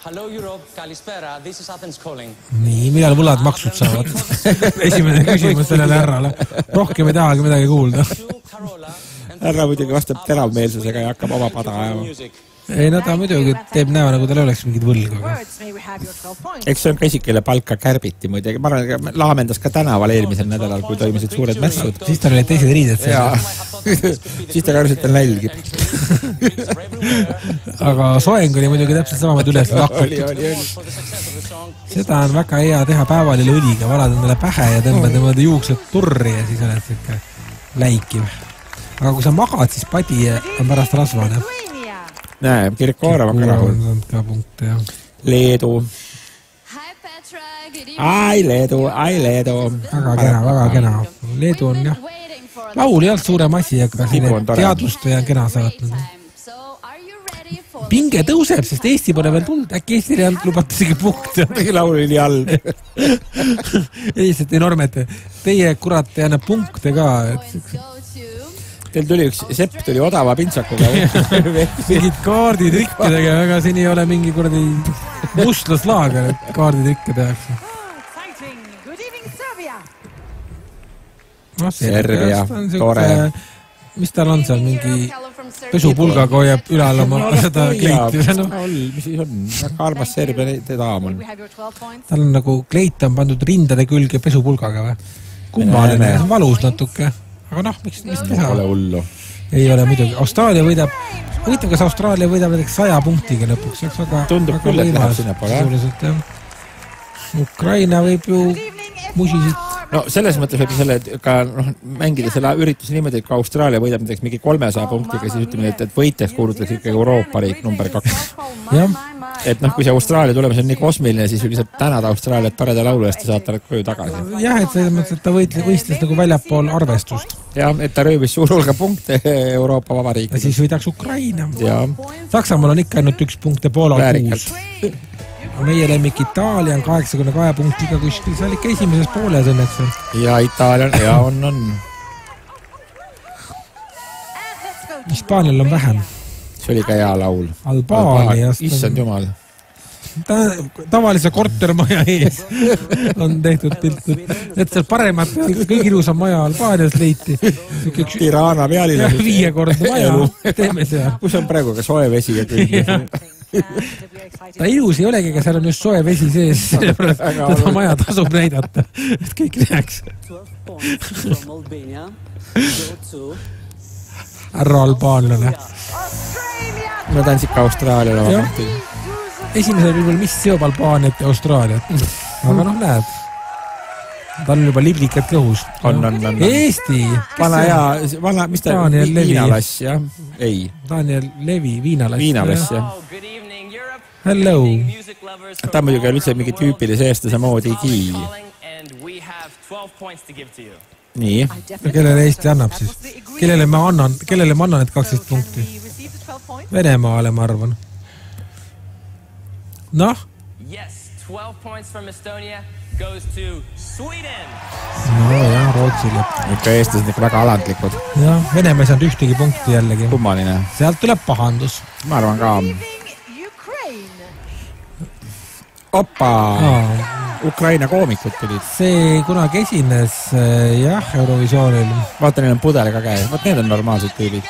Hello Europe, Kalispera, this is Athens calling. Nii, millal võlad maksud saavad? Esimene küsimus sellele härrale. Rohkem ei tahagi midagi kuulda. Härra muidugi vastab teravmeelsusega ja hakkab oma pada ajama. Ei, no ta muidugi teeb näo, nagu tal oleks mingid võlga. Eks see on ka isikele palka kärbiti muidugi. Ma arvan, laamendas ka tänaval eelmisel nädalal, kui toimusid suured mässud. Siis tal olid teised riided. Siis ta karvas, et ta nälgib. Aga soeng oli muidugi täpselt samamoodi üles lakkutud. Seda on väga hea teha päevalile õliga, valad endale pähe ja tõmbad niimoodi juuksed turri ja siis oled siuke läikiv. Aga kui sa magad, siis padi on pärast rasvane. Näe, Kirkoorov on ka rahul. Ka punkt, jah. Leedu. Ai, Leedu. Väga kena. Leedu on, jah. Laul ei olnud suurem asi, aga teadvustaja on kena saatnud. Pinge tõuseb, sest Eesti pole veel tulnud. Äkki Eesti ei olnud lubatud isegi punkt. Laul oli all. Lihtsalt enorm, et teie kurat ei anna punkte ka. Teil tuli üks sepp tuli odava pintsakuga. Mingid kaarditrikkidega, aga siin ei ole mingi kuradi mustlaslaager, et kaarditrikke tehakse. Serbia, tore. Mis tal on seal, mingi pesupulgaga hoiab ülal oma seda kleiti? Mis siis on? Väga armas Serbia daam on. Tal on nagu kleit on pandud rindade külge pesupulgaga või? Kummaline, see on valus natuke. Aga noh, mis teha? Ole hullu. Ei ole muidugi. Austraalia võidab, huvitav, kas Austraalia võidab näiteks 100 punktiga lõpuks. Tundub küll, et läheb sinna pole. Ukraina võib ju musisid. No selles mõttes võib selle ka mängida selle ürituse niimoodi, et kui Austraalia võidab näiteks mingi 300 punktiga, siis ütleme, et võitjaks kuulutaks ikka Euroopa riik number 2. Jah. Et kui see Austraalia tulemus on nii kosmiline, siis võib lihtsalt tänada Austraaliat pareda laulu eest ja saata nad koju tagasi. Jah, et selles mõttes, et ta võistles nagu väljapool arvestust. Jah, et ta röövis suur hulga punkte Euroopa Vabariik. Ja siis võidaks Ukraina. Ja. Saksamaal on ikka ainult 1 punkt ja Poola 6. Meie lemmik Itaalia on 82 punktiga kuskil. See oli ikka esimeses pooles õnneks. Ja Itaalia on. Hispaanial on vähem. See oli ka hea laul. Albaaniast. Issand jumal. Tavalise kortermaja ees on tehtud piltud. Et seal paremat kõige ilusam maja Albaanias leiti. Tirana pealile. 5-kordne maja. Teeme seal. Kus on praegu ka soe vesi ja kõik. Ta ilus ei olegi, aga seal on just soe vesi sees. Seda maja tasub näidata. Et kõik näeks. Härra albaanlane. No ta on sikka Austraaliale. Esimesel pilgul, mis seob Albaaniat ja Austraaliat. Aga noh, näed. Ta on juba liblikat kõhus. On. Eesti. Vana, mis ta on? Viinalass, jah? Ei. Daniel Levi, Viinalass. Viinalass, jah. Hello. Ta on muidugi üldse mingi tüüpilise eestlase moodigi. Nii. Kellele Eesti annab siis? Kellele ma annan need 12 punkti? Venemaale, ma arvan. Noh? No jah, Rootsile. Ikka eestlased ikka väga alandlikud. Jah, Venemaa ei saanud ühtegi punkti jällegi. Kummaline. Sealt tuleb pahandus. Ma arvan ka. Oppa! Ukraina koomikud tulid. See kunagi esines, jah, Eurovisioonil. Vaata, neil on pudeliga käes. Vaat need on normaalsed tüübid.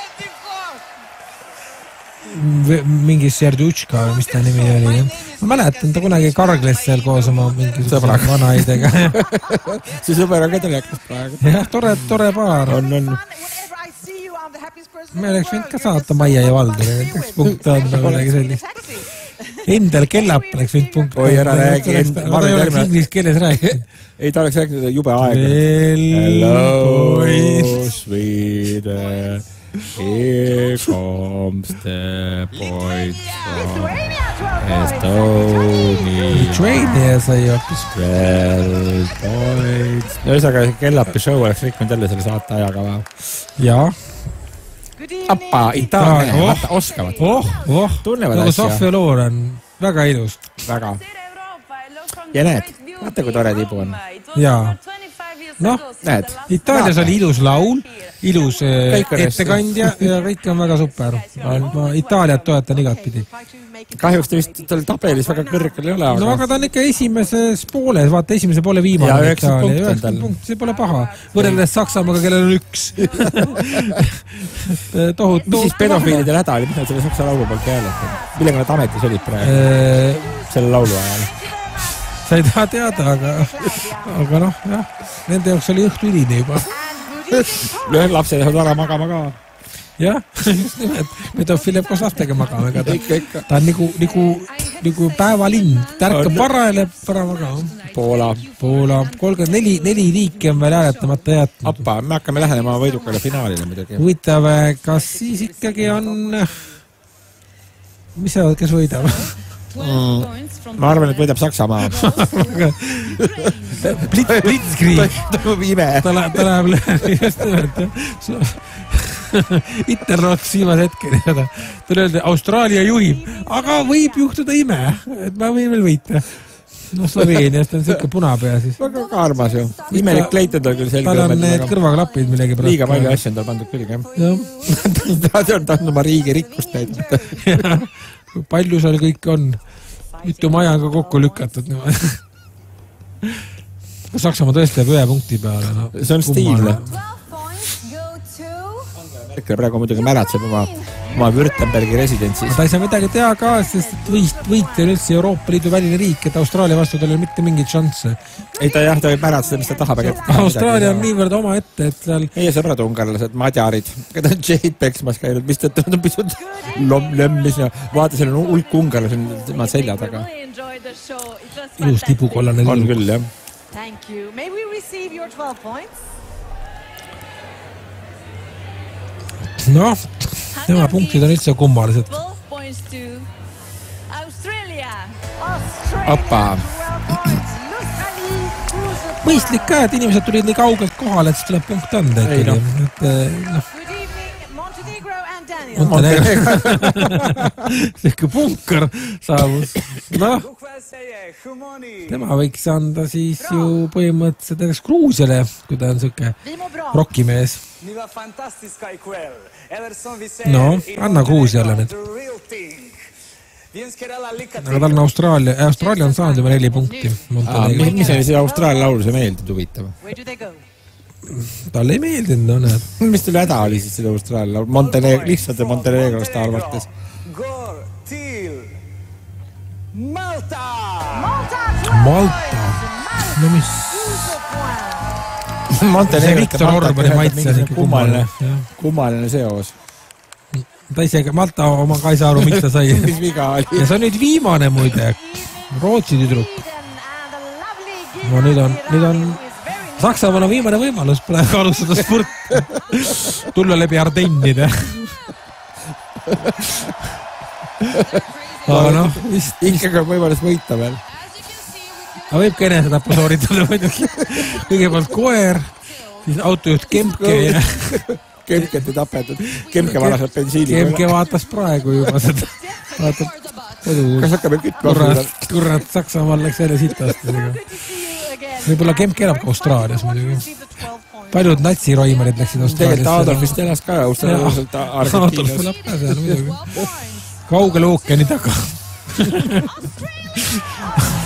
Mingi Serdutška, mis ta nimi oli. Ma mäletan, ta kunagi kargles seal koos oma mingi vanaidega. See sõber on ka telekas praegu. Jah, tore paar. On. Me oleks võinud ka saata Maia ja Valdur. Üks punkt on midagi sellist. Endal Kellap oleks võinud punkt. Oi, ära räägi. Ta ei oleks inglis keeles rääkinud. Ei, ta oleks rääkinud jube aega. Hello, Sweden. Here comes the point from Estonia. Lithuania sai hoopis. 12 points. Ühesõnaga, Kellapi show oleks rikkunud jälle selle saate ajakava. Jaa. Appa, Itaalia. Vaata, oskavad. Tunnevad asja. Sofia Loor on väga ilus. Väga. Ja näed, vaata kui tore tibu on. Jaa. Noh, näed. Itaalias oli ilus laul, ilus ettekandja ja kõik on väga super. Ma Itaaliat toetan igatpidi. kahjuks ta vist tal tabelis väga kõrgel ei ole. No aga ta on ikka esimeses pooles, vaata esimese poole viimane. Ja 90 punkti, see pole paha. Võrreldes Saksamaaga, kellel on 1. Mis siis pedofiilidel häda oli, mida selle Saksa laulu poolt hääletada? Millega nad ametis olid praegu selle laulu ajal? Sa ei taha teada, aga noh, jah. Nende jaoks oli õhtu hiline juba. Lapsed lähevad vara magama ka. Jah, just nimelt. Pedofiil jääb koos lastega magama. Ta on nagu päevalind. Tärkab vara ja läheb vara magama. Poola. 34 liiki on veel hääletamata jätnud. Appa, me hakkame lähenema võidukale finaalile midagi. Huvitav, kas siis ikkagi on... Mis see on, kes võidab? Ma arvan, et võidab Saksamaa. Blitzkrieg. Ta ime. Ta läheb just nimelt. Interroks viimase hetkeni. Ta öelda, Austraalia juhib, aga võib juhtuda ime, et ma võin veel võita. No Sloveeniast on siuke punapea siis. Väga armas ju. Imelik kleit on tal küll selge. Tal on need kõrvaklapid millegi pärast. Liiga palju asja on tal pandud külge. Ta on oma riigi rikkust näidanud. Palju seal kõik on. Mitu maja on ka kokku lükatud. Saksamaa tõesti jääb 1 punkti peale. No, see on stiilne. Merkel praegu muidugi märatseb oma Württembergi residentsis. Ta ei saa midagi teha ka, sest võit on üldse Euroopa Liidu väline riik, et Austraalia vastu tal ei ole mitte mingit šansse. Ei, ta võib märatseda, mis ta tahab. Austraalia on niivõrd oma ette, et seal... Meie sõbrad ungarlased, madjarid, keda on Jade Peksmas käinud, mis ta on pisut lömmis ja vaata, seal on hulk ungarlased tema selja taga. Ilus tipukollane liik. On küll, jah. Thank you. May we receive your 12 points? Noh, tema punktid on üldse kummalised. Appa. Mõistlik ka, et inimesed tulid nii kaugelt kohale, et siis tuleb punkt anda. Ei, noh. Montenegro. Selline punkar saavus. Noh, tema võiks anda siis ju põhimõtteliselt näiteks Gruusiale, kui ta on selline rockimees. No, anna Gruusiale nüüd. Aga tal on Austraalia on saanud juba 4 punkti. Mis oli see Austraalia laulu, see meeldib huvitav? Talle ei meeldinud, no näed. Mis teil häda oli siis seda Austraalia laulu? Lihtsalt Montenegrost ta arvates. Malta. No mis... Montenegro, Viktor Orbani maitse on ikka kummaline seos. Ta isegi Malta oma ka ei saa aru, miks ta sai. Mis viga oli? Ja see on nüüd viimane muide. Rootsi tüdruk. No nüüd on Saksamaal on viimane võimalus praegu alustada sport. Tulla läbi Ardennide. Aga noh, vist... Ikkagi on võimalus võita veel. Aga võib ka enesetappu sooritada muidugi. Kõigepealt koer, siis autojuht Kemke ja... Kemket ei tapetud. Kemke valasab bensiini. Kemke vaatas praegu juba seda. Vaatab kodu. Kas hakkab veel kütma? Kurrat, Saksamaal läks jälle sitastadega. Võib-olla Kemke elab ka Austraalias muidugi. Paljud natsiroimarid läksid Austraalias. Tegelikult Adolf vist elas ka Austraalias. Adolf elab ka seal muidugi. Kaugel ookeani taga.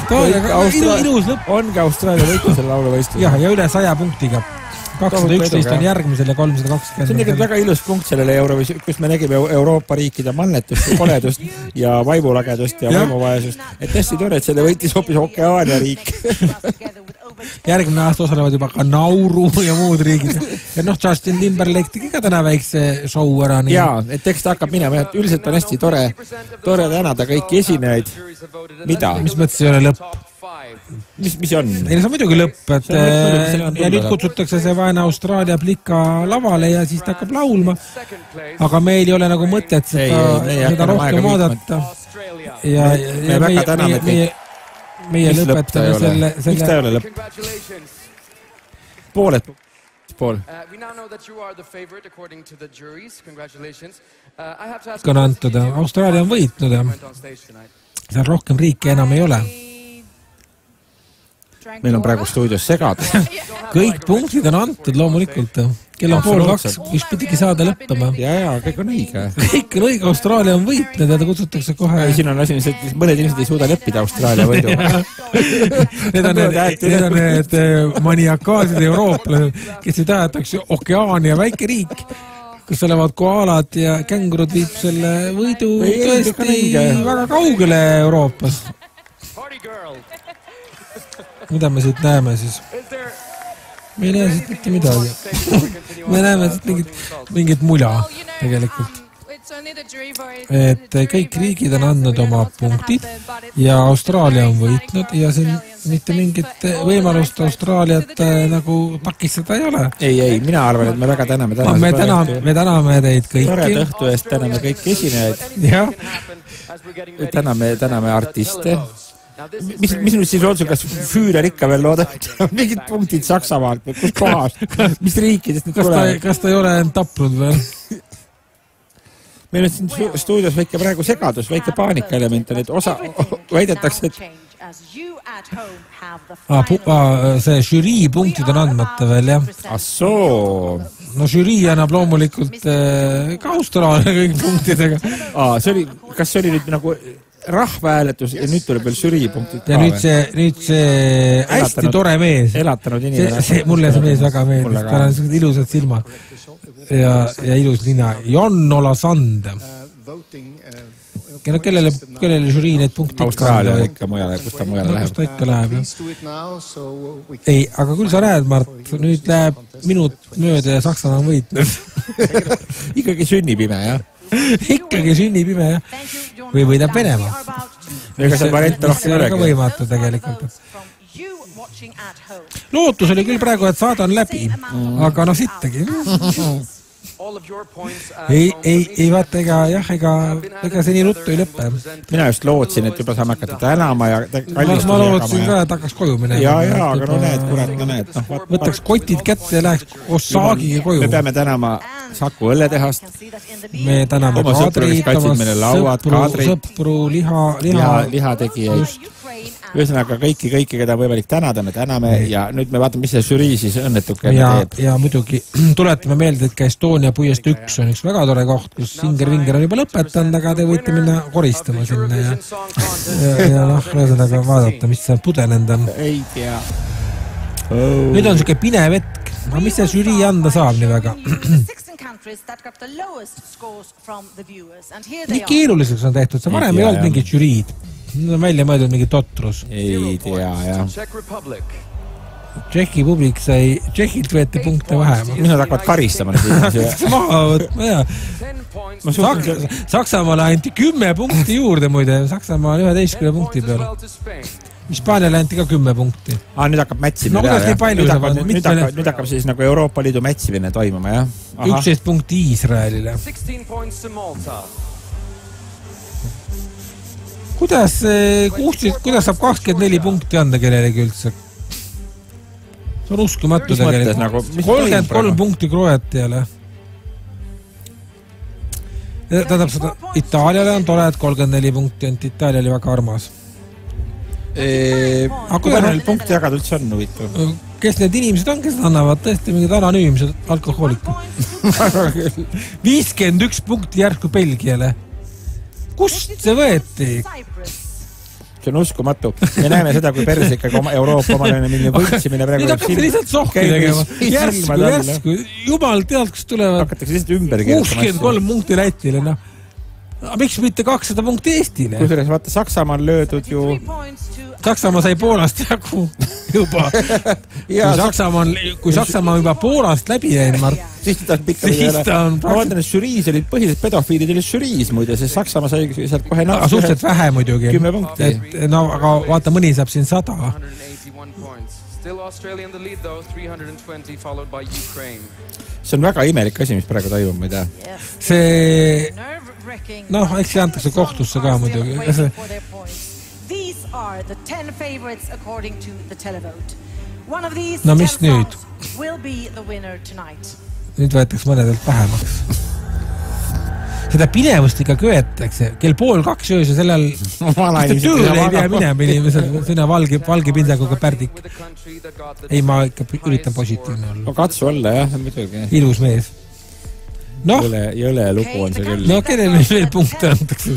Ilus lõpp. Ongi Austraalia võitu selle lauluvõistluse. Ja üle 100 punktiga. 211 on järgmisel ja 320. See on tegelikult väga ilus punkt sellele Eurovisioon, kus me nägime Euroopa riikide mannetust, koledust ja vaimulagedust ja vaimuvaesust. Et hästi tore, et selle võitis hoopis Okeaania riik. Järgmine aasta osalevad juba ka Nauru ja muud riigid. Ja noh, Justin Timberlake tegi ka täna väikse show ära. Jaa, et tekst hakkab minema. Üldiselt on hästi tore tänada kõiki esinejaid. Mida? Mis mõttes ei ole lõpp? Mis on? Ei, see on muidugi lõpp, et ja nüüd kutsutakse see vaene Austraalia plika lavale ja siis ta hakkab laulma. Aga meil ei ole nagu mõtet seda rohkem vaadata. Ja meie lõpetame selle... Miks ta ei ole lõpp? Pooled. Kuna antud, Austraalia on võitnud ja seal rohkem riike enam ei ole. Meil on praegu stuudios segad. Kõik punktid on antud loomulikult. kell on 1:30, mis pidigi saada lõppema. Ja, kõik on õige. Kõik on õige, Austraalia on võitnud ja ta kutsutakse kohe. Siin on asi, et mõned inimesed ei suuda leppida Austraalia võidu. Need on need maniakaalsed eurooplased, kes ei tahetaks okeaani ja väike riik, kus olevad koalad ja kängurud viib selle võidu tõesti väga kaugele Euroopas. Mida me siit näeme siis? Me ei näe siit mitte midagi. Me näeme siit mingit mulja tegelikult. Et kõik riigid on andnud oma punktid ja Austraalia on võitnud ja siin mitte mingit võimalust Austraaliat nagu takistada ei ole. Ei, mina arvan, et me väga täname. Me täname teid kõiki. Tored õhtu eest täname kõiki esinejaid. Jah. Täname artiste. Mis nüüd siis on sul, kas Füürer ikka veel loodab? Mingid punktid Saksamaalt, kus kohas? Mis riikidest nüüd tulevad? Kas ta ei ole end tapnud veel? Meil on siin stuudios väike praegu segadus, väike paanikaelement on, et osa väidetakse, et see žürii punktid on andmata veel, jah? Assoo! No žürii annab loomulikult ka Austraalia kõik punktidega. Kas see oli nüüd nagu rahvahääletus ja nüüd tuleb veel žürii punktid ka? Ja nüüd see hästi tore mees. Elatanud inimene. Mulle see mees väga meeldis, tal on sellised ilusad silmad. Ja ilus nina. Jonnola Sand. Kellele žürii need punktid? Austraalia ikka mujale, kus ta mujale läheb. Kus ta ikka läheb, jah. Ei, aga küll sa näed, Mart, nüüd läheb minut mööda ja Saksamaa on võitnud. Ikkagi sünnipime, jah? Ikkagi sünnipime, jah. Või võidab Venemaa. Ega see variant rohkem ei ole võimatu tegelikult. Lootus oli küll praegu, et saada on läbi, aga no sittagi. Ei vaata, ega see nii ruttu ei lõppe. Mina just lootsin, et juba saame hakata tänama ja ma lootsin ka, et hakkas koju minema. Ja, aga no näed, kurat, no näed. Võtaks kotid kätte ja läheks koos saagiga koju. Me peame tänama Saku õlletehast. Me täname kaadreid, sõpru, lihategijaid. Ühesõnaga kõiki, keda võimalik tänada, me täname ja nüüd me vaatame, mis see žürii siis õnnetukene teeb. Ja muidugi tuletame meelde, et ka Estonia puiest 1 on üks väga tore koht, kus Singer-Vinger on juba lõpetanud, aga te võite minna koristama sinna ja ühesõnaga vaadata, mis seal pudenenud on. Ei tea. Nüüd on siuke pinev hetk. No mis see žürii anda saab nii väga? Nii keeruliseks on tehtud, see varem ei olnud mingid žüriid. Nüüd on välja mõeldud mingi totrus. Ei tea, jah. Tšehhi publik sai, Tšehhilt võeti punkte vähem. Mis nad hakkavad karistama? Maha võtma, jah. Saksamaale anti 10 punkti juurde muide. Saksamaa on 11 punkti peal. Hispaaniale anti ka 10 punkti. Nüüd hakkab mätsimine peale. Nüüd hakkab siis nagu Euroopa Liidu mätsimine toimuma, jah? 11 punkti Iisraelile. Kuidas saab 24 punkti anda kellelegi üldse? See on uskumatu tegelikult. 33 punkti Kroatiale. Tähendab seda, Itaaliale on tore, et 34 punkti on, Itaalia oli väga armas. Kuidas neil punkti jagada üldse on huvitav? Kes need inimesed on, kes annavad tõesti mingid anonüümsed alkohoolikud? 51 punkti järsku Belgiale. Kust see võeti? See on uskumatu. Me näeme seda, kui perse ikkagi Euroopa omaline mingi võitsimine praegu. Nüüd hakatakse lihtsalt sohki tegema. Järsku. Jumal tead, kus tulevad. Hakatakse lihtsalt ümber 63 punkti Lätile. Miks mitte 200 punkti Eestile? Kusjuures vaata, Saksamaa on löödud ju... Saksamaa sai Poolast jagu juba. Kui Saksamaa on juba Poolast läbi jäin, Mart, siis ta on... Ma vaatan, et žüriis olid põhilised pedofiilid olid žüriis muide, sest Saksamaa sai sealt kohe... Suhteliselt vähe muidugi. 10 punkti. No, aga vaata, mõni saab siin 100. See on väga imelik asi, mis praegu toimub, ma ei tea. See... Noh, eks see antakse kohtusse ka muidugi. No mis nüüd? Nüüd võetaks mõnedelt vähemaks. seda pinevust ikka köetakse. Kell 1:30 öös ja sellel tööle ei pea minema inimesed, sinna valge pindsakuga pärdik. Ei, ma ikka üritan positiivne olla. No katsu olla, jah, muidugi. Ilus mees. Noh. Jõle lugu on see küll. No kellel veel punkte antakse?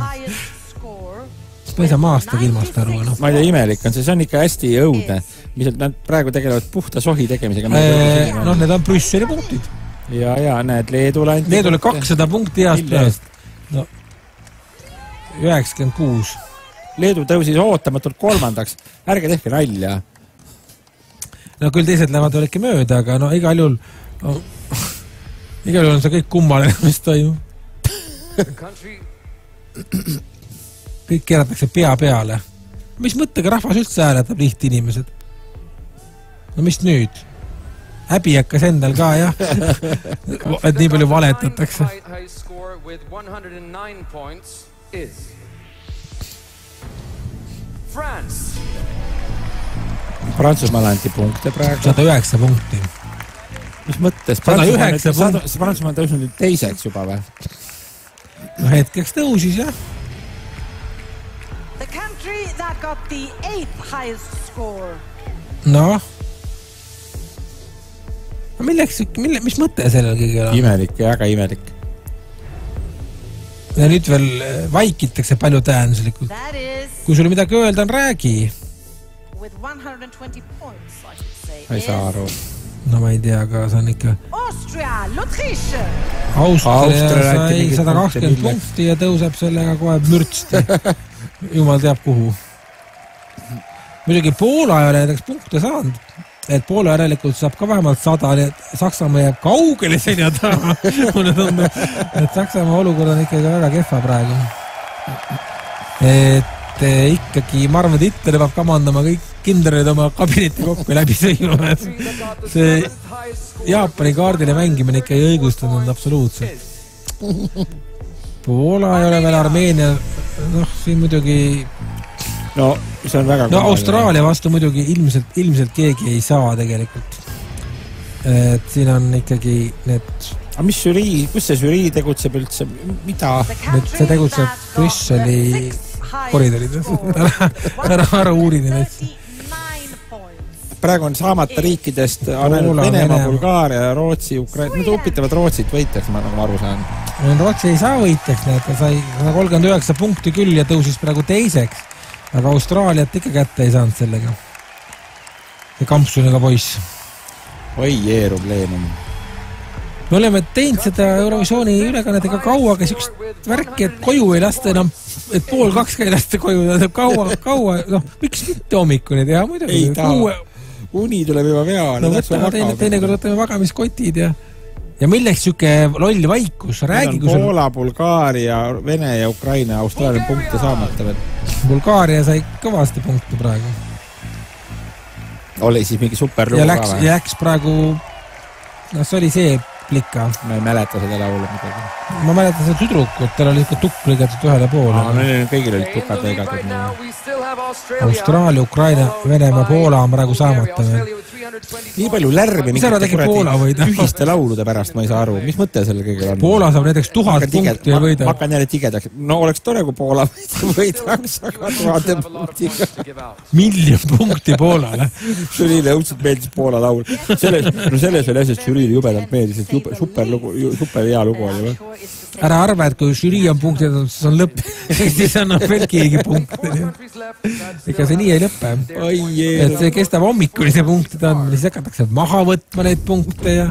Ma ei saa maastagi ilmast aru. No. Ma ei tea, imelik on see on ikka hästi õudne. Mis nad praegu tegelevad puhta sohi tegemisega. No need on Brüsseli punktid. Ja näed, Leedule 200 punkti heast peast. No, 96. Leedu tõusis ootamatult 3. Ärge tehke nalja. No küll teised lähevad veel ikka mööda, aga no igal juhul on see kõik kummaline, mis toimub. Kõik keeratakse pea peale. Mis mõttega rahvas üldse hääletab lihti inimesed? No mis nüüd? Häbi hakkas endal ka, jah. Et nii palju valetatakse. Prantsusmaal anti punkte praegu. 109 punkti. Mis mõttes? 109 punkti. Prantsusmaal tõusnud teiseks juba või? No hetkeks tõusis, jah. The country that got the 8th highest score. No. Mis mõte sellel kõigil on? Imelik ja väga imelik. Ja nüüd veel vaikitakse palju tähenduslikult. Kui sul midagi öelda on, räägi. Ei saa aru. No ma ei tea, aga see on ikka... Austria, L'Autriche! Austria sai 120 punkti ja tõuseb sellega kohe mürtsti. Jumal teab kuhu. Muidugi Poola ei ole näiteks punkte saanud. Et Poola järelikult saab ka vähemalt 100, et Saksamaa jääb kaugele selja taha. Mulle tundub, et Saksamaa olukord on ikkagi väga kehva praegu. Et ikkagi, ma arvan, et Hitler peab kamandama kõik kinderid oma kabineti kokku ja läbi sõima. See Jaapani kaardile mängimine ikka ei õigustunud absoluutselt. Poola ei ole veel Armeenia, siin muidugi... No, see on väga Austraalia vastu muidugi ilmselt keegi ei saa tegelikult. Et siin on ikkagi need... Aga mis žürii, kus see žürii tegutseb üldse? Mida? See tegutseb Brüsseli koridorides. Ära uurini neid. Praegu on saamata riikidest Venemaa, Bulgaaria, Rootsi, Ukraina. Nad upitavad Rootsit võitjaks, nagu ma aru saan. Rootsi ei saa võitjaks, ta sai 139 punkti küll ja tõusis praegu teiseks. Aga Austraaliat ikka kätte ei saanud sellega. See kampsuniga poiss. Oi, probleemum. Me oleme teinud seda Eurovisiooni ülekannet kaua, aga sükst värki, et koju ei lasta enam, et 1:30 ei lasta koju, kaua, miks mitte hommikuni teha muidugi? Ei taha, uni tuleb juba peale. No teinekord võtame vagamiskotid ja milleks süke loll vaikus? Räägi, kui sul... Poola, Bulgaaria, Vene ja Ukraina, Austraalia punkte saamata veel. Bulgaaria sai kõvasti punkte praegu. Oli siis mingi superlugu ja läks praegu... No see oli see plika. Ma ei mäleta seda laulu midagi. Ma mäletan seda tüdrukut, tal oli ikka tukk lõigatud ühele poole. Kõigil olid tukad lõigatud. Austraalia, Ukraina, Venemaa, Poola on praegu saamata veel. Nii palju lärmi ühiste laulude pärast, ma ei saa aru. Mis mõte selle kõigil on? Poola saab näiteks 1000 punkti ja võida. Ma hakkan jälle tigedaks. No oleks tore, kui Poola võidaks, aga 1000 punktiga. 1 miljon punkti Poolale. Žüriile õudselt meeldis Poola laul. Selles veel asjast žüriile jubedalt meeldis, et super hea lugu oli. Ära arva, et kui žürii on punktid, siis on lõpp. Siis annab veel keegi punkti. Ega see nii ei lõppe. Et see kestab hommikuni see punktid on, siis hakatakse maha võtma neid punkte ja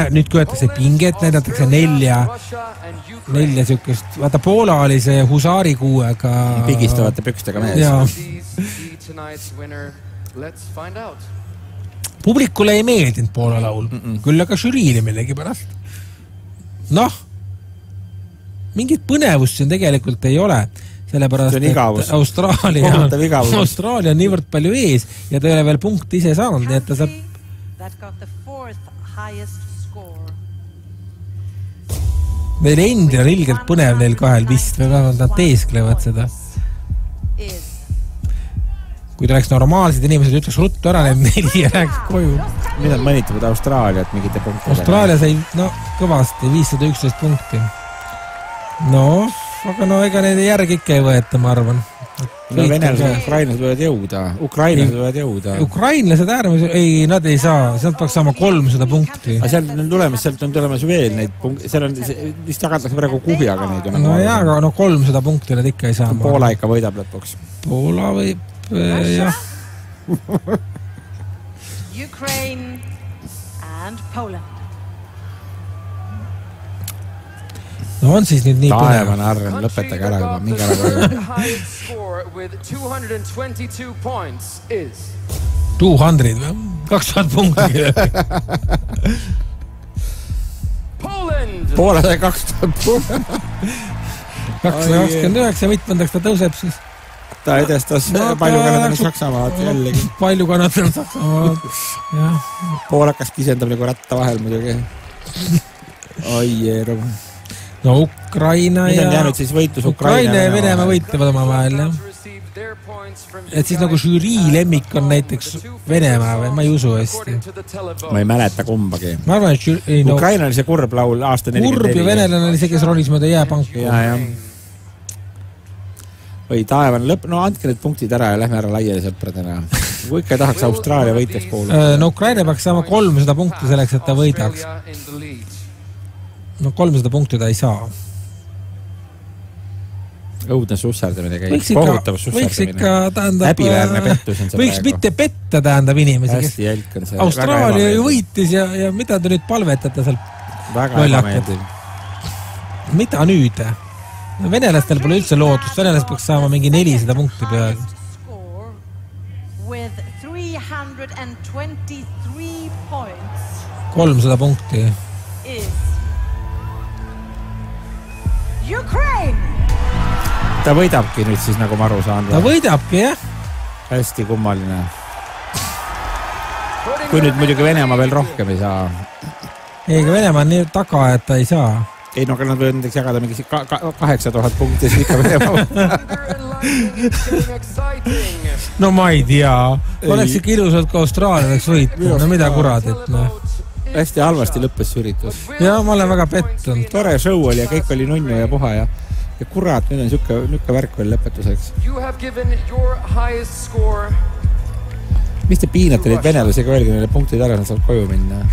nüüd köetakse pinget, näidatakse 4 sükest. Vaata, Poola oli see Husaari kuuega. Pigistavate pükstega mees. Publikule ei meeldinud Poola laul, küll aga žüriile millegi pärast. Noh, mingit põnevust siin tegelikult ei ole, sellepärast, et Austraalia on niivõrd palju ees ja ta ei ole veel punkti ise saanud, nii et ta saab... Meil endil on ilgelt põnev neil kahel vist, või vähemalt nad teesklevad seda. Kui ta oleks normaalsed inimesed, ütleks ruttu ära need 4 ja läheks koju. Mida mõnitavad Austraaliat mingite punktidega? Austraalia sai kõvasti 511 punkti. No, aga no ega neid järgi ikka ei võeta, ma arvan. No venelased, ukrainlased võivad jõuda. Ukrainlased äärmus, ei, nad ei saa, sealt peaks saama 300 punkti. Aga sealt on tulemas veel neid punkte, seal on, vist jagatakse praegu kuhjaga neid. No jaa, aga no 300 punkti nad ikka ei saa. Poola ikka võidab lõpuks. Poola võib, jah. Ukraine and Poland. No on siis nüüd nii põnev. Taevan arren, lõpetage ära juba, mingi ära kogu. 200 või? 2000 punkti. Poola sai 2000 punkti. 229 mitmendaks ta tõuseb siis. Ta edestas palju kannatanud Saksamaad jällegi. Palju kannatanud Saksamaad. Poolakas kisendab nagu ratta vahel muidugi. Oi jeerum. No Ukraina ja Venemaa võitlevad oma vahel, jah. Et siis nagu žürii lemmik on näiteks Venemaa või ma ei usu hästi. Ma ei mäleta kumbagi. Ma arvan, et Ukraina oli see kurb laul aasta 44. Kurb ja venelane oli see, kes rolis mööda jääpanku. Jah. Või taevan lõpp, no andke need punktid ära ja lähme ära laiali sõpradena. Kui ikka tahaks Austraalia võitjaks poole. No Ukraina peaks saama 300 punkti selleks, et ta võidaks. No 300 punkti ta ei saa. Õudne sussardamine käib. Võiks ikka tähendab... Häbiväärne pettus on see võiks praegu. Mitte petta tähendab inimesi, kes Austraalia ju võitis ja mida te nüüd palvetate seal lollakad? Mida nüüd? Venelastel pole üldse lootust. Venelased peaks saama mingi 400 punkti peaaegu. 300 punkti. Ukraine! Ta võidabki nüüd siis, nagu ma aru saan. Ta võidabki, jah. Hästi kummaline. Kui nüüd muidugi Venemaa veel rohkem ei saa. Ei, aga Venemaa on nii taga, et ta ei saa. Ei, no aga nad võivad näiteks jagada mingi 8000 punkti, siis ikka Venemaa. No ma ei tea. Oleks ikka ilusalt ka Austraaliaks võitnud. No mida kuradit, noh. Hästi halvasti lõppes üritus. Ja ma olen väga pettunud. Tore show oli ja kõik oli nunnu ja puha ja kurat, nüüd on niuke värk veel lõpetuseks. Mis te piinate neid venelasega öelge neile punktid ära, nad saab koju minna?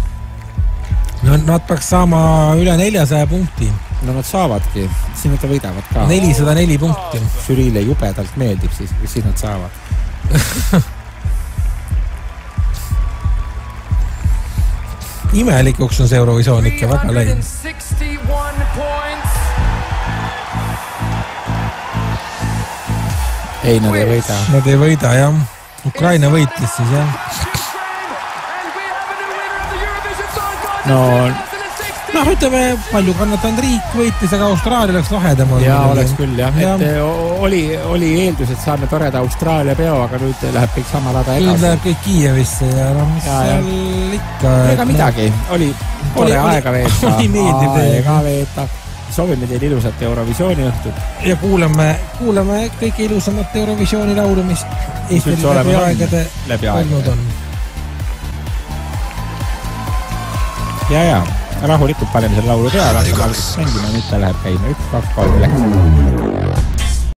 No nad peaks saama üle 400 punkti. No nad saavadki, siis nad võidavad ka. 404 punkti. Žüriile jubedalt meeldib siis nad saavad. Imelikuks on see Eurovisioon ikka väga läinud. Ei, nad ei võida. Nad ei võida, jah. Ukraina võitis siis, jah. No ütleme, palju kannatanud riik võitis, aga Austraalia oleks lahedam. Jaa, oleks küll, jah. Et oli eeldus, et saame toreda Austraalia peo, aga nüüd läheb kõik sama rada edasi. Nüüd läheb kõik Kiievisse ja mis seal ikka... Ega midagi. Oli tore aega veeta. Oli meeldib veeta. Soovime teil ilusat Eurovisiooni õhtut. Ja kuulame kõige ilusamat Eurovisiooni laulu, mis Eestil läbi aegade olnud on. Ja, rahulikult paneme selle laulu peale, aga mängime, nüüd ta läheb käima 1, 2, 3, 4.